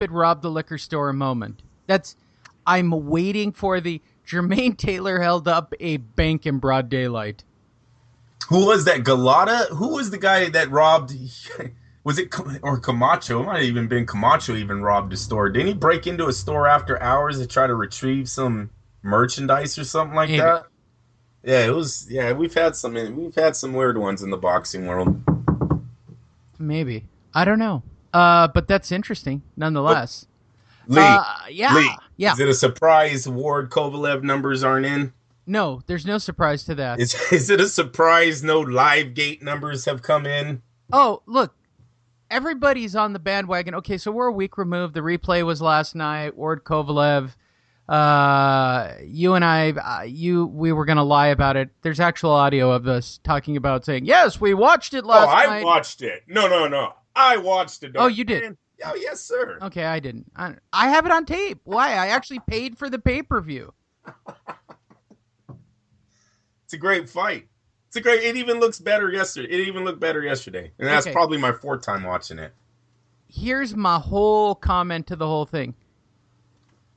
stupid rob the liquor store moment. I'm waiting for the Jermaine Taylor held up a bank in broad daylight. Who was that? Galata? Who was the guy that robbed? Was it or Camacho? It might have even been Camacho. Even robbed a store. Didn't he break into a store after hours to try to retrieve some merchandise or something like Maybe. that? Yeah, it was. Yeah, we've had some weird ones in the boxing world. Maybe. I don't know. But that's interesting, nonetheless. Lee, Yeah. is it a surprise Ward Kovalev numbers aren't in? No, there's no surprise to that. Is it a surprise no live gate numbers have come in? Oh, look. Everybody's on the bandwagon. Okay, so we're a week removed. The replay was last night. Ward Kovalev. You and I, we were going to lie about it. There's actual audio of us talking about saying, yes, we watched it last night. I watched it. No. I watched it. Oh, you did? Oh, yes, sir. Okay, I didn't. I have it on tape. Why? I actually paid for the pay-per-view. It's a great fight. It even looks better yesterday. It even looked better yesterday. And that's probably my fourth time watching it. Here's my whole comment to the whole thing.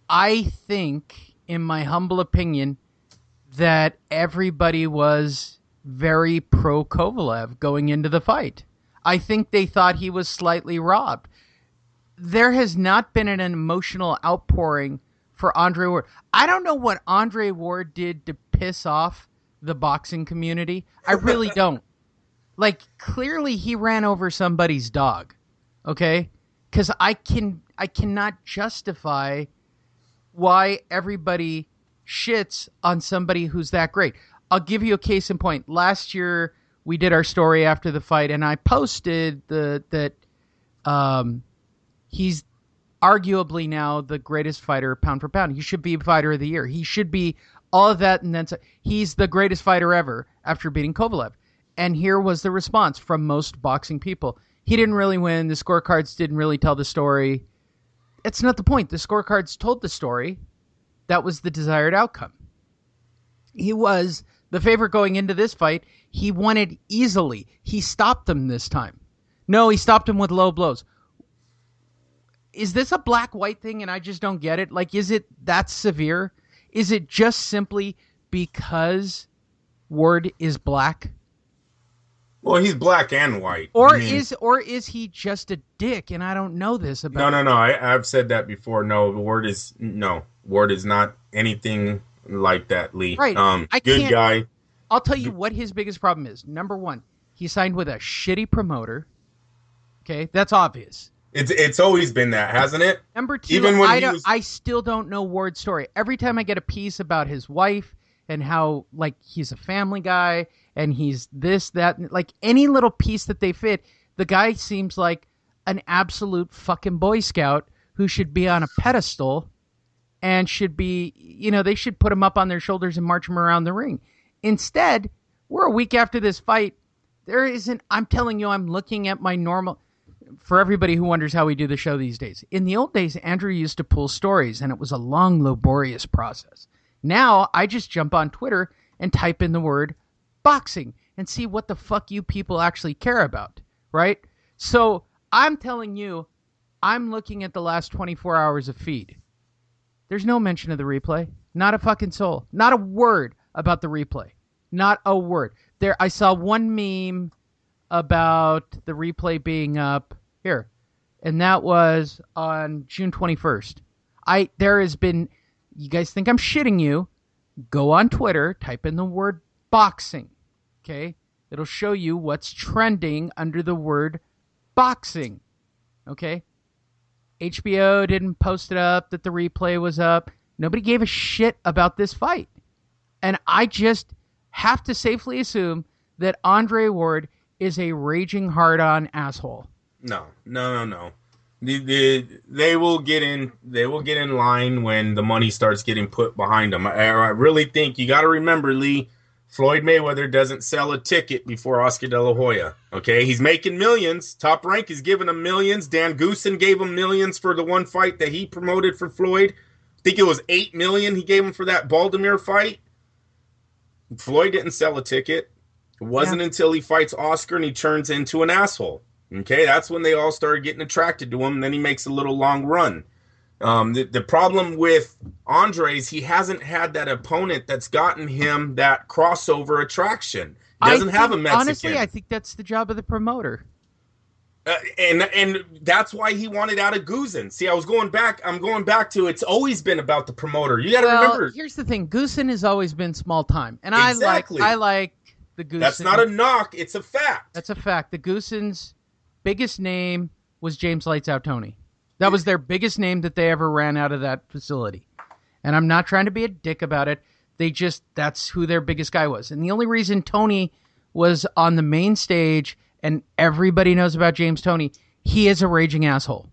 I think, in my humble opinion, that everybody was very pro Kovalev going into the fight. I think they thought he was slightly robbed. There has not been an emotional outpouring for Andre Ward. I don't know what Andre Ward did to piss off the boxing community. I really don't. Like, clearly he ran over somebody's dog. Okay? Because I cannot justify why everybody shits on somebody who's that great. I'll give you a case in point. Last year, we did our story after the fight, and I posted that he's arguably now the greatest fighter pound for pound. He should be fighter of the year. He should be all of that, and then he's the greatest fighter ever after beating Kovalev. And here was the response from most boxing people. He didn't really win. The scorecards didn't really tell the story. It's not the point. The scorecards told the story. That was the desired outcome. He was the favorite going into this fight. He won it easily. He stopped him this time. No, he stopped him with low blows. Is this a black-white thing and I just don't get it? Like, is it that severe? Is it just simply because Ward is black? Well, he's black and white. Or is he just a dick and I don't know this about No. I've said that before. No, Ward is not anything like that, Lee. Right. Good guy. I'll tell you what his biggest problem is. Number one, he signed with a shitty promoter. Okay, that's obvious. It's always been that, hasn't it? Number two, even when I still don't know Ward's story. Every time I get a piece about his wife and how, like, he's a family guy and he's this, that, like any little piece that they fit, the guy seems like an absolute fucking Boy Scout who should be on a pedestal and should be, they should put him up on their shoulders and march him around the ring. Instead, we're a week after this fight. I'm telling you, I'm looking at my normal. For everybody who wonders how we do the show these days, in the old days, Andrew used to pull stories, and it was a long, laborious process. Now, I just jump on Twitter and type in the word boxing and see what the fuck you people actually care about, right? So, I'm telling you, I'm looking at the last 24 hours of feed. There's no mention of the replay. Not a fucking soul. Not a word about the replay. Not a word. I saw one meme about the replay being up here, and that was on June 21st. There has been, you guys think I'm shitting you, go on Twitter, type in the word boxing, okay? It'll show you what's trending under the word boxing, okay? HBO didn't post it up that the replay was up. Nobody gave a shit about this fight. And I just have to safely assume that Andre Ward is a raging hard-on asshole. No. They will get in line when the money starts getting put behind them. I really think you got to remember, Lee, Floyd Mayweather doesn't sell a ticket before Oscar De La Hoya. Okay, he's making millions. Top Rank is giving him millions. Dan Goosen gave him millions for the one fight that he promoted for Floyd. I think it was $8 million he gave him for that Baltimore fight. Floyd didn't sell a ticket. It wasn't until he fights Oscar and he turns into an asshole. Okay, that's when they all started getting attracted to him. And then he makes a little long run. The problem with Andre is he hasn't had that opponent that's gotten him that crossover attraction. He doesn't have a Mexican. Honestly, I think that's the job of the promoter. And that's why he wanted out of Guzin. See, I'm going back to it's always been about the promoter. You got to remember. Here's the thing: Guzin has always been small time, and exactly. I like the Guzin. That's not a knock; it's a fact. That's a fact. The Guzin's biggest name was James Lights Out Tony. That was their biggest name that they ever ran out of that facility. And I'm not trying to be a dick about it. That's who their biggest guy was. And the only reason Tony was on the main stage and everybody knows about James Toney, he is a raging asshole.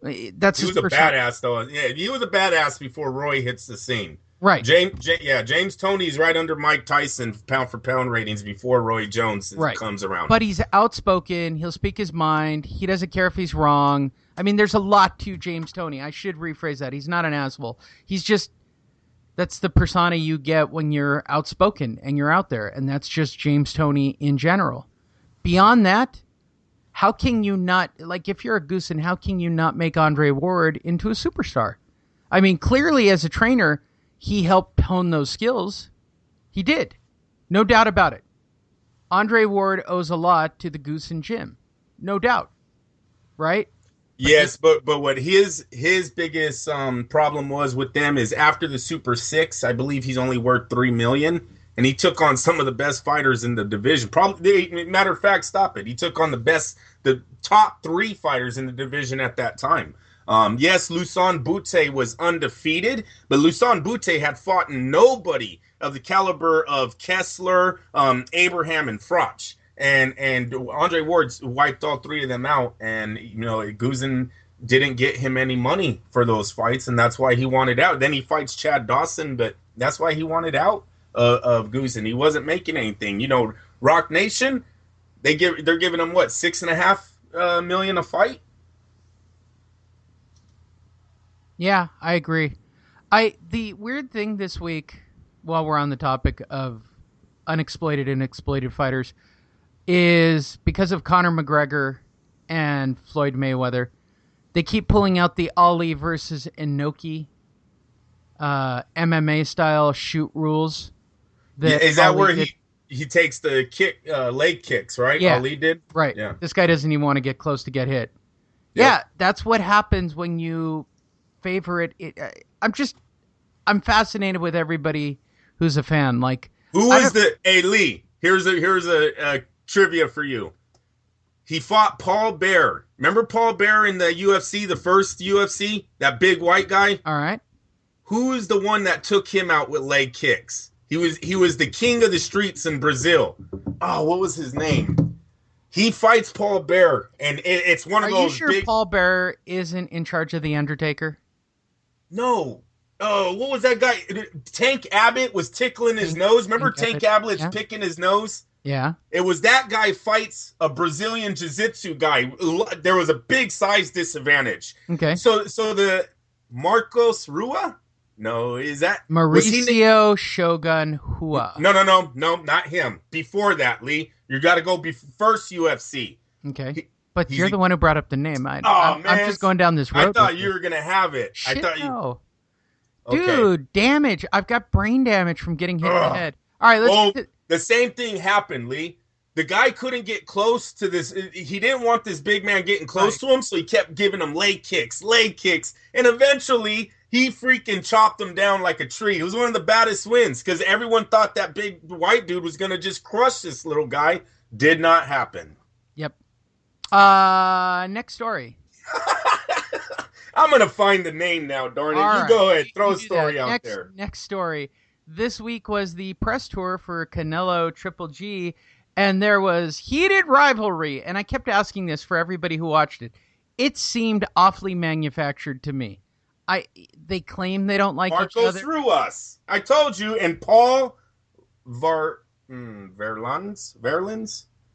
He was a badass, though. Yeah, he was a badass before Roy hits the scene. Right. James Toney's right under Mike Tyson pound for pound ratings before Roy Jones comes around. But he's outspoken. He'll speak his mind. He doesn't care if he's wrong. I mean, there's a lot to James Toney. I should rephrase that. He's not an asshole. That's the persona you get when you're outspoken and you're out there. And that's just James Toney in general. Beyond that, how can you not, like, if you're a Goosen, how can you not make Andre Ward into a superstar? I mean, clearly as a trainer, he helped hone those skills. He did. No doubt about it. Andre Ward owes a lot to the Goosen gym. No doubt. Right? Yes, but what his biggest problem was with them is after the Super 6, I believe he's only worth $3 million, and he took on some of the best fighters in the division. Probably, matter of fact, stop it. He took on the top 3 fighters in the division at that time. Yes, Lusan Bute was undefeated, but Lusan Bute had fought nobody of the caliber of Kessler, Abraham, and Froch. And Andre Ward wiped all 3 of them out, and Guzin didn't get him any money for those fights, and that's why he wanted out. Then he fights Chad Dawson, but that's why he wanted out of Guzin. He wasn't making anything. Rock Nation, they're giving him what, $6.5 million a fight. Yeah, I agree. The weird thing this week, while we're on the topic of unexploited and exploited fighters, is because of Conor McGregor and Floyd Mayweather, they keep pulling out the Ali versus Inoki MMA style shoot rules. Is that where he takes the leg kicks, right? Yeah. Ali did? Right. Yeah. This guy doesn't even want to get close to get hit. Yep. Yeah, that's what happens when you favor it. I'm fascinated with everybody who's a fan. Like, Lee, here's a trivia for you. He fought Paul Bear. Remember Paul Bear in the UFC, the first UFC? That big white guy? All right. Who is the one that took him out with leg kicks? He was the king of the streets in Brazil. Oh, what was his name? He fights Paul Bear, and it's one of those. Are you sure Paul Bear isn't in charge of The Undertaker? No. Oh, what was that guy? Tank Abbott was tickling his nose. Remember Tank Abbott's picking his nose? Yeah. It was that guy fights a Brazilian jiu-jitsu guy. There was a big size disadvantage. Okay. So the Marcos Rua? No, is that Mauricio Shogun Hua? No, not him. Before that, Lee, you got to go first UFC. Okay. But you're the one who brought up the name. Man, I'm just going down this road. I thought you were going to have it. Shit, I thought no. Okay. Dude, damage. I've got brain damage from getting hit in the head. All right, the same thing happened, Lee. The guy couldn't get close to this. He didn't want this big man getting close to him, so he kept giving him leg kicks. And eventually, he freaking chopped him down like a tree. It was one of the baddest wins because everyone thought that big white dude was going to just crush this little guy. Did not happen. Yep. Next story. I'm going to find the name now, darn it. All you go ahead. Throw a story out there. Next story. This week was the press tour for Canelo Triple G, and there was heated rivalry. And I kept asking this for everybody who watched it. It seemed awfully manufactured to me. They claim they don't like each other. Through us. I told you. And Paul Verlins?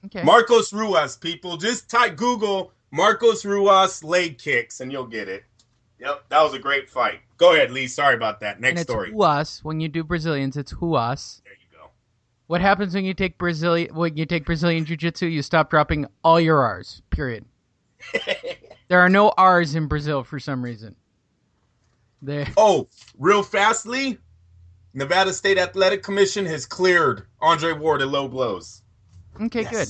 Okay. Marcos Ruas, people. Just type Google Marcos Ruas leg kicks and you'll get it. Yep, that was a great fight. Go ahead, Lee. Sorry about that. Next story. Ruas. When you do Brazilians, it's Ruas. There you go. What happens when you take Brazilian Jiu-Jitsu? You stop dropping all your R's. Period. There are no R's in Brazil for some reason. There. Oh, real fastly, Nevada State Athletic Commission has cleared Andre Ward at low blows. Okay, good.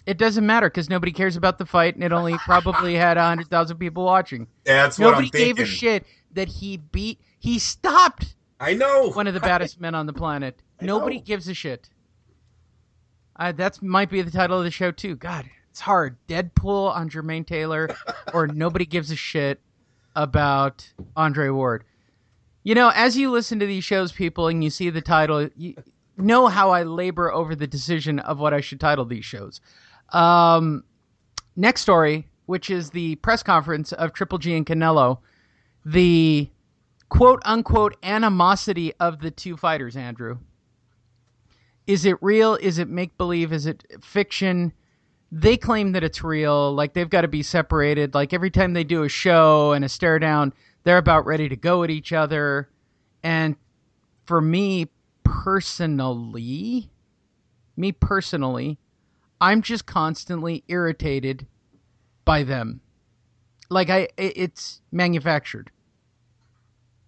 It doesn't matter because nobody cares about the fight, and it only probably had 100,000 people watching. That's what I'm thinking. Nobody gave a shit that he stopped. I know. One of the baddest men on the planet. Nobody gives a shit. That might be the title of the show, too. God, it's hard. Deadpool on Jermaine Taylor, or nobody gives a shit about Andre Ward. You know, as you listen to these shows, people, and you see the title, you know how I labor over the decision of what I should title these shows. Next story, which is the press conference of Triple G and Canelo, the quote-unquote animosity of the two fighters, Andrew. Is it real? Is it make-believe? Is it fiction? They claim that it's real, like they've got to be separated. Like every time they do a show and a stare down, they're about ready to go at each other. And for me personally, I'm just constantly irritated by them. Like it's manufactured.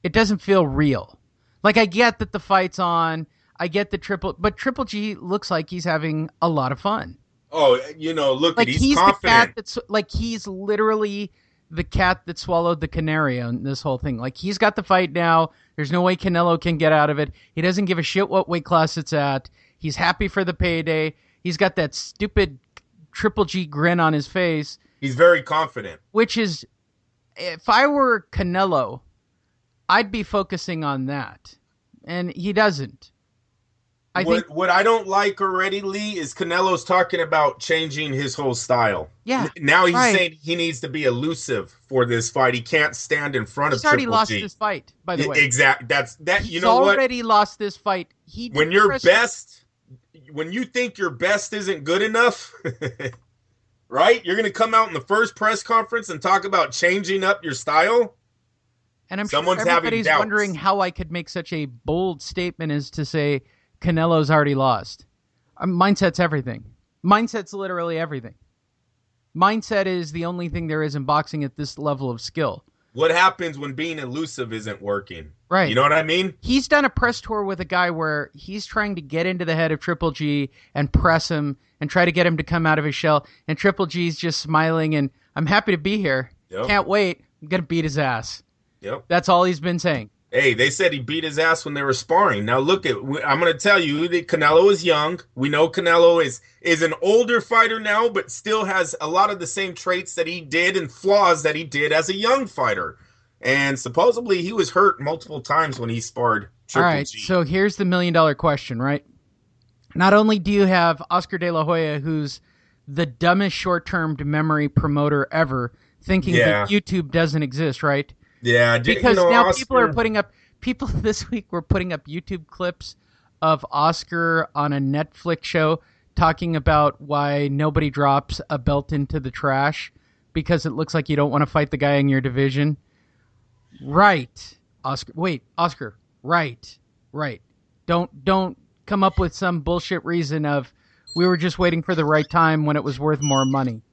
It doesn't feel real. Like I get that the fight's on. I get the Triple G looks like he's having a lot of fun. Oh, you know, look, like he's confident. He's literally the cat that swallowed the canary on this whole thing. Like he's got the fight now. There's no way Canelo can get out of it. He doesn't give a shit what weight class it's at. He's happy for the payday. He's got that stupid Triple G grin on his face. He's very confident. Which is, if I were Canelo, I'd be focusing on that. And he doesn't. What I don't like already, Lee, is Canelo's talking about changing his whole style. Yeah. Now he's saying he needs to be elusive for this fight. He can't stand in front of Triple G. He's already lost this fight, by the way. Exactly. You He's know what? already lost this fight. When you think your best isn't good enough, right? You're going to come out in the first press conference and talk about changing up your style? And I'm sure everybody's wondering how I could make such a bold statement as to say Canelo's already lost. Mindset's everything. Mindset's literally everything. Mindset is the only thing there is in boxing at this level of skill. What happens when being elusive isn't working? Right. You know what I mean? He's done a press tour with a guy where he's trying to get into the head of Triple G and press him and try to get him to come out of his shell. And Triple G's just smiling and, I'm happy to be here. Yep. Can't wait. I'm going to beat his ass. Yep. That's all he's been saying. Hey, they said he beat his ass when they were sparring. Now look I'm going to tell you that Canelo is young. We know Canelo is an older fighter now, but still has a lot of the same traits that he did and flaws that he did as a young fighter. And supposedly he was hurt multiple times when he sparred Triple G. All right, so here's the $1 million question, right? Not only do you have Oscar De La Hoya, who's the dumbest short-term memory promoter ever, thinking that YouTube doesn't exist, right? Yeah, because now Oscar... people this week were putting up YouTube clips of Oscar on a Netflix show talking about why nobody drops a belt into the trash because it looks like you don't want to fight the guy in your division. Right, Oscar. Wait, Oscar. Right. Don't come up with some bullshit reason of we were just waiting for the right time when it was worth more money,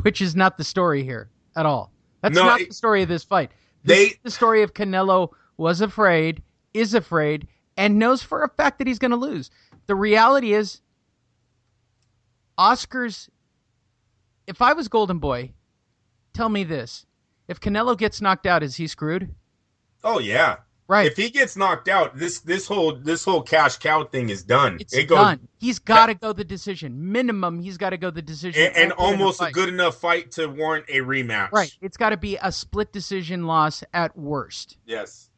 which is not the story here at all. That's not the story of this fight. This is the story of Canelo was afraid, is afraid, and knows for a fact that he's going to lose. The reality is, Oscar's... If I was Golden Boy, tell me this. If Canelo gets knocked out, is he screwed? Oh, yeah. Right. If he gets knocked out, this whole cash cow thing is done. It's done. He's got to go the decision. Minimum, he's got to go the decision. And almost a good enough fight to warrant a rematch. Right. It's got to be a split decision loss at worst. Yes.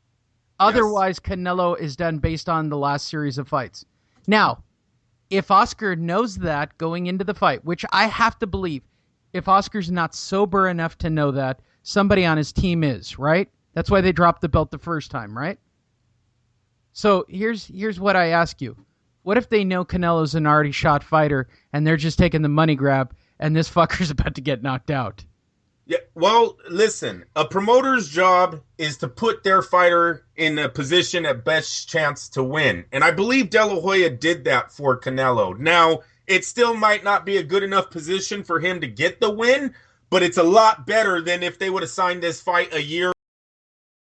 Otherwise, Canelo is done based on the last series of fights. Now, if Oscar knows that going into the fight, which I have to believe, if Oscar's not sober enough to know that, somebody on his team is, right? That's why they dropped the belt the first time, right? So here's what I ask you. What if they know Canelo's an already shot fighter and they're just taking the money grab and this fucker's about to get knocked out? Yeah, well, listen, a promoter's job is to put their fighter in a position at best chance to win. And I believe De La Hoya did that for Canelo. Now, it still might not be a good enough position for him to get the win, but it's a lot better than if they would have signed this fight a year